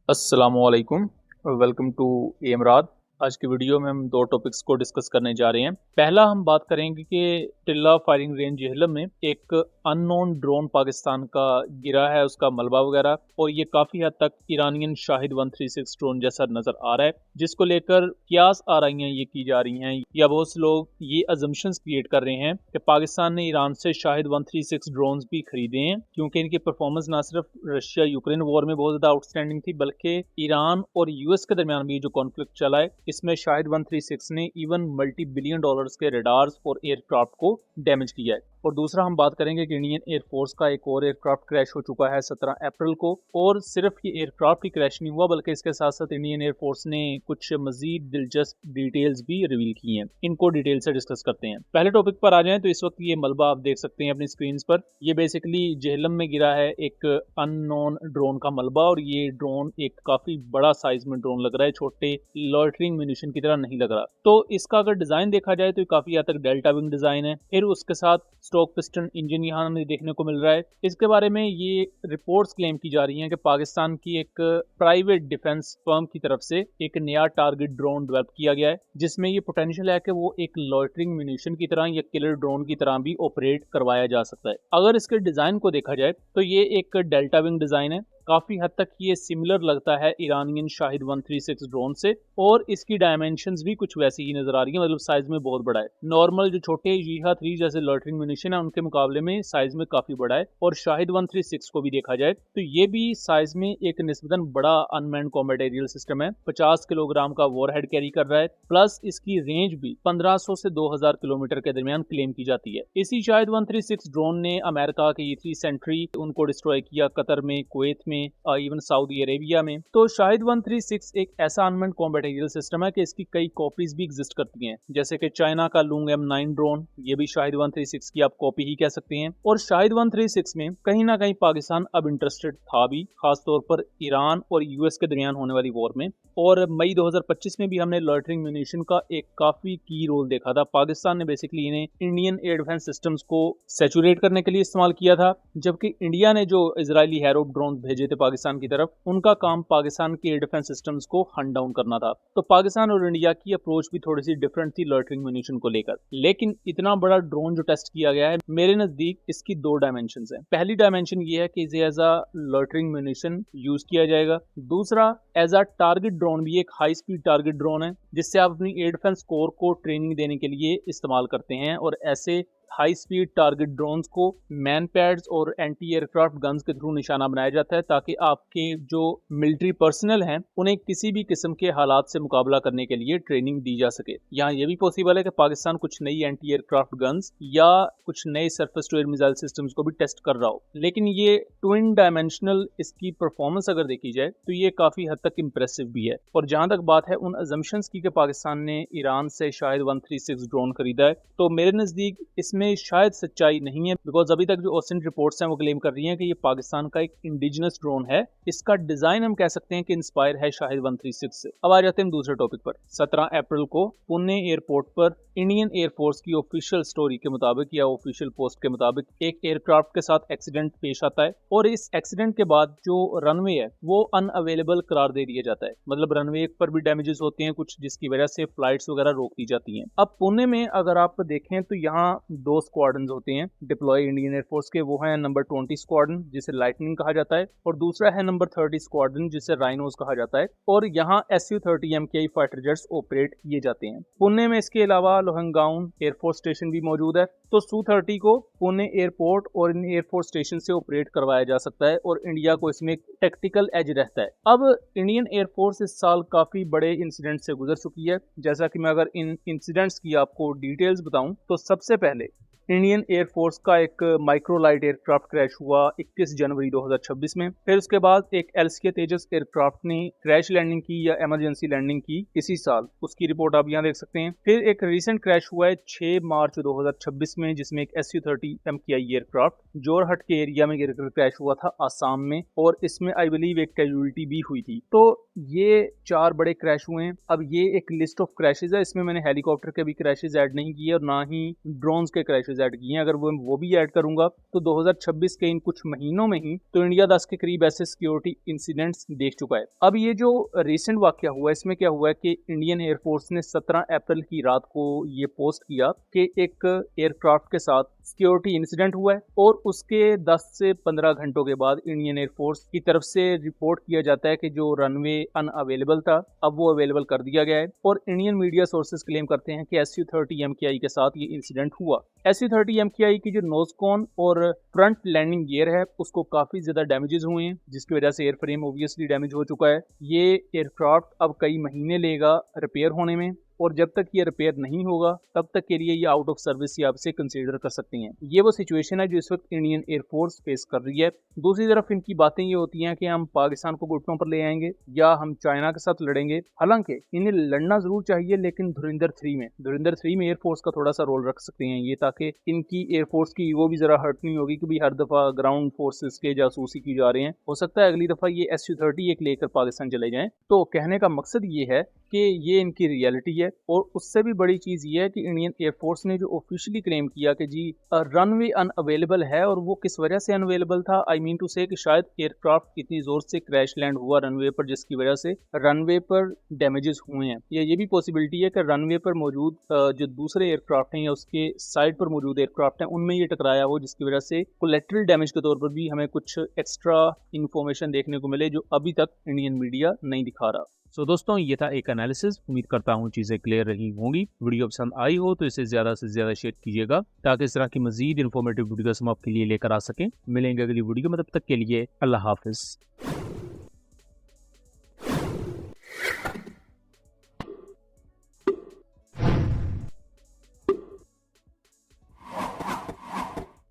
अस्सलामुअलैकुम। Welcome to एमराद। आज की वीडियो में हम दो टॉपिक्स को डिस्कस करने जा रहे हैं। पहला हम बात करेंगे कि टिल्ला फायरिंग रेंज जेहलम में एक अननोन ड्रोन पाकिस्तान का गिरा है, उसका मलबा वगैरह, और ये काफ़ी हद तक ईरानियन शाहिद 136 ड्रोन जैसा नज़र आ रहा है, जिसको लेकर क्यास आ रही हैं, ये की जा रही हैं या बहुत से लोग ये अजम्पशंस क्रिएट कर रहे हैं कि पाकिस्तान ने ईरान से शाहिद 136 ड्रोन्स भी खरीदे हैं, क्योंकि इनकी परफॉर्मेंस ना सिर्फ रशिया यूक्रेन वॉर में बहुत ज़्यादा आउटस्टैंडिंग थी, बल्कि ईरान और यूएस के दरमियान भी जो कॉन्फ्लिक्ट चला है, इसमें शाहिद 136 ने इवन मल्टी बिलियन डॉलर्स के रडार्स और एयरक्राफ्ट को डैमेज किया है। और दूसरा हम बात करेंगे कि इंडियन एयरफोर्स का एक और एयरक्राफ्ट क्रैश हो चुका है 17 अप्रैल को, और सिर्फ ये एयरक्राफ्ट ही क्रैश नहीं हुआ बल्कि इसके साथ साथ इंडियन एयरफोर्स ने कुछ मजीद दिलचस्प डिटेल्स भी रिवील की हैं। इनको डिटेल से डिस्कस करते हैं। पहले टॉपिक पर आ जाएं तो इस वक्त ये मलबा आप देख सकते हैं अपनी स्क्रीन पर। ये बेसिकली जेहलम में गिरा है एक अननोन ड्रोन का मलबा, और ये ड्रोन एक काफी बड़ा साइज में ड्रोन लग रहा है, छोटे लॉइटरिंग म्यूनिशन की तरह नहीं लग रहा। तो इसका अगर डिजाइन देखा जाए तो ये काफी हद तक डेल्टा विंग डिजाइन है, फिर उसके साथ स्टॉक पिस्टन इंजन यहाँ हमें देखने को मिल रहा है। इसके बारे में ये रिपोर्ट्स क्लेम की जा रही हैं कि पाकिस्तान की एक प्राइवेट डिफेंस फर्म की तरफ से एक नया टारगेट ड्रोन डेवलप किया गया है, जिसमें ये पोटेंशियल है कि वो एक लॉइटरिंग म्यूनिशन की तरह या किलर ड्रोन की तरह भी ऑपरेट करवाया जा सकता है। अगर इसके डिजाइन को देखा जाए तो ये एक डेल्टा विंग डिजाइन है, काफी हद तक ये सिमिलर लगता है ईरानियन शाहिद 136 ड्रोन से, और इसकी डायमेंशंस भी कुछ वैसी ही नजर आ रही है, मतलब साइज में बहुत बड़ा है। नॉर्मल जो छोटे जीहा 3 जैसे लॉइटरिंग म्यूनिशन है उनके मुकाबले में साइज में काफी बड़ा है। और शाहिद 136 को भी देखा जाए तो ये भी साइज में एक निस्बतन बड़ा अनमैन्ड कॉम्बैट एरियल सिस्टम है। 50 किलोग्राम का वॉरहेड कैरी कर रहा है, प्लस इसकी रेंज भी 1500 से 2000 किलोमीटर के दरमियान क्लेम की जाती है। इसी शाहिद 136 ड्रोन ने अमेरिका के E3 सेंट्री उनको डिस्ट्रॉय किया, कतर में, कुवैत में, इवन सऊदी अरेबिया में। तो शाहिद 136 एक ऐसा अनमैन्ड कॉम्बैट एरियल सिस्टम है कि इसकी कई कॉपीज भी एग्जिस्ट करती हैं, जैसे कि चाइना का लूंग M9 ड्रोन, ये भी शाहिद 136 की आप कॉपी ही कह सकते हैं। और शाहिद 136 में कहीं ना कहीं पाकिस्तान अब इंटरेस्टेड था भी, खासतौर पर ईरान और यूएस के दरमियान होने वाली वॉर में। और मई 2025 में भी हमने लॉइटरिंग म्यूनिशन का एक काफी की रोल देखा था। पाकिस्तान ने बेसिकली इन्हें इंडियन एयर डिफेंस सिस्टम्स को सैचुरेट करने के लिए इस्तेमाल किया था, जबकि इंडिया ने जो इजरायली हैरोप ड्रोन भेजे थे पाकिस्तान की तरफ, उनका काम पाकिस्तान के एयर डिफेंस सिस्टम्स को हंट डाउन करना था। तो पाकिस्तान और इंडिया की अप्रोच भी थोड़ी सी डिफरेंट थी लॉइटरिंग म्यूनिशन को लेकर। लेकिन इतना बड़ा ड्रोन जो टेस्ट किया गया है, मेरे नजदीक इसकी दो डायमेंशन है। पहली डायमेंशन ये है कि इसे as a loitering munition use किया जाएगा। दूसरा, एज अ टारगेट ड्रोन भी एक हाई स्पीड टारगेट ड्रोन है, जिससे आप अपनी एयर डिफेंस कोर को ट्रेनिंग देने के लिए इस्तेमाल करते हैं। और ऐसे हाई स्पीड टारगेट ड्रोन्स को मैन पैड्स और एंटी एयरक्राफ्ट गन्स के थ्रू निशाना बनाया जाता है, ताकि आपके जो मिलिट्री पर्सनल हैं उन्हें किसी भी किस्म के हालात से मुकाबला करने के लिए ट्रेनिंग दी जा सके। यहाँ ये भी पॉसिबल है कि पाकिस्तान कुछ नई एंटी एयरक्राफ्ट गन्स या कुछ नए surface to air missile systems को भी टेस्ट कर रहा हो। लेकिन ये ट्विन डायमेंशनल इसकी परफॉर्मेंस अगर देखी जाए तो ये काफी हद तक इंप्रेसिव भी है। और जहां तक बात है उन अजम्पशंस की कि पाकिस्तान ने ईरान से शायद 136 ड्रोन खरीदा है, तो मेरे नजदीक इसमें शायद सच्चाई नहीं है, बिकॉज अभी तक जो ऑस्टिन रिपोर्ट्स हैं वो क्लेम कर रही हैं कि ये पाकिस्तान का एक इंडिजिनस ड्रोन है। इसका डिजाइन हम कह सकते हैं कि इंस्पायर है शाहिद 136 से। अब आ जाते हैं दूसरे टॉपिक पर। 17 अप्रैल को पुणे एयरपोर्ट पर इंडियन एयरफोर्स की ऑफिशियल स्टोरी के मुताबिक या ऑफिशियल पोस्ट के मुताबिक एक एयरक्राफ्ट के साथ एक्सीडेंट पेश आता है, और इस एक्सीडेंट के बाद जो रनवे है वो अनअवेलेबल करार दे दिया जाता है। मतलब रनवे पर भी डैमेजेस होते हैं कुछ, जिसकी वजह से फ्लाइट्स वगैरह रोक दी जाती हैं। अब पुणे में अगर आप देखें तो यहाँ दो स्क्वाड्रन होते हैं डिप्लॉय इंडियन एयरफोर्स के। वो है नंबर 20 स्क्वाड्रन, जिसे लाइटनिंग कहा जाता है, और दूसरा है नंबर 30 स्क्वाड्रन, जिसे राइनोज कहा जाता है। और यहाँ Su-30 MKI fighter jets operate किए जाते हैं। पुणे में इसके अलावा लोहंगाउन एयरफोर्स स्टेशन भी मौजूद है। तो Su-30 को पुणे एयरपोर्ट और इन एयरफोर्स स्टेशन से ऑपरेट करवाया जा सकता है, और इंडिया को इसमें टेक्टिकल एज रहता है। अब इंडियन एयरफोर्स इस साल काफी बड़े इंसिडेंट से गुजर चुकी है। जैसा कि मैं अगर इन इंसिडेंट्स की आपको डिटेल्स बताऊं तो सबसे पहले इंडियन एयरफोर्स का एक माइक्रोलाइट एयरक्राफ्ट क्रैश हुआ 21 जनवरी 2026 में। फिर उसके बाद एक LCA तेजस एयरक्राफ्ट ने क्रैश लैंडिंग की या इमरजेंसी लैंडिंग की इसी साल, उसकी रिपोर्ट आप यहाँ देख सकते हैं। फिर एक रीसेंट क्रैश हुआ है 6 मार्च 2026 में, जिसमें एक Su-30 MKI एयरक्राफ्ट जोरहट के एरिया में गिरकर क्रैश हुआ था आसाम में, और इसमें आई बिलीव एक कैजुअलिटी भी हुई थी। तो ये 4 बड़े क्रैश हुए हैं। अब ये एक लिस्ट ऑफ क्रैशेज है, इसमें मैंने हेलीकॉप्टर के भी क्रैशेज ऐड नहीं किए और ना ही ड्रोन्स के क्रैशेज सर्विसेज ऐड की हैं, अगर वो भी ऐड करूंगा तो 2026 के इन कुछ महीनों में ही तो इंडिया 10 के करीब ऐसे सिक्योरिटी इंसिडेंट्स देख चुका है। अब ये जो रिसेंट वाकया हुआ है, इसमें क्या हुआ है कि इंडियन एयरफोर्स ने 17 अप्रैल की रात को ये पोस्ट किया कि एक एयरक्राफ्ट के साथ सिक्योरिटी इंसिडेंट हुआ है और उसके 10 से 15 घंटों के बाद इंडियन एयरफोर्स की तरफ से रिपोर्ट किया जाता है कि जो रनवे अनअवेलेबल था अब वो अवेलेबल कर दिया गया है। और इंडियन मीडिया सोर्सेज क्लेम करते हैं कि SU-30 MKI के साथ ये इंसिडेंट हुआ। SU-30 MKI की जो नोजकॉन और फ्रंट लैंडिंग गियर है उसको काफी ज्यादा डैमेजेस हुए हैं, जिसकी वजह से एयरफ्रेम ऑब्वियसली डैमेज हो चुका है। ये एयरक्राफ्ट अब कई महीने लेगा रिपेयर होने में और जब तक ये रिपेयर नहीं होगा तब तक के लिए ये आउट ऑफ सर्विस ही आपसे कंसीडर कर सकती हैं। ये वो सिचुएशन है जो इस वक्त इंडियन एयरफोर्स फेस कर रही है। दूसरी तरफ इनकी बातें ये होती हैं कि हम पाकिस्तान को घुटनों पर ले आएंगे या हम चाइना के साथ लड़ेंगे। हालांकि इन्हें लड़ना जरूर चाहिए, लेकिन धुरंधर 3 में एयरफोर्स का थोड़ा सा रोल रख सकते हैं ये, ताकि इनकी एयरफोर्स की ईगो भी जरा हर्ट नहीं होगी कि भाई हर दफा ग्राउंड फोर्सेस के जासूसी की जा रहे हैं। हो सकता है अगली दफा ये SU-30 एक लेकर पाकिस्तान चले जाएं। तो कहने का मकसद ये है कि ये इनकी रियलिटी है। और उससे भी बड़ी चीज ये है कि इंडियन एयरफोर्स ने जो ऑफिशियली क्लेम किया कि जी रनवे अनअवेलेबल है, और वो किस वजह से अनअवेलेबल था, आई मीन टू से कि शायद एयरक्राफ्ट इतनी जोर से क्रैश लैंड हुआ रनवे पर जिसकी वजह से रनवे पर डैमेजेस हुए हैं। ये भी पॉसिबिलिटी है कि रनवे पर मौजूद जो दूसरे एयरक्राफ्ट हैं या उसके साइड पर मौजूद एयरक्राफ्ट हैं उनमें ये टकराया हो, जिसकी वजह से कोलेटरल डैमेज के तौर पर भी हमें कुछ एक्स्ट्रा इंफॉर्मेशन देखने को मिले जो अभी तक इंडियन मीडिया नहीं दिखा रहा। सो दोस्तों, ये था एक एनालिसिस। उम्मीद करता हूँ चीज़ें क्लियर रही होंगी। वीडियो पसंद आई हो तो इसे ज़्यादा से ज़्यादा शेयर कीजिएगा ताकि इस तरह की मजीद इन्फॉर्मेटिव वीडियोस हम आपके लिए लेकर आ सकें। मिलेंगे अगली वीडियो में, तब तक के लिए अल्लाह हाफिज़।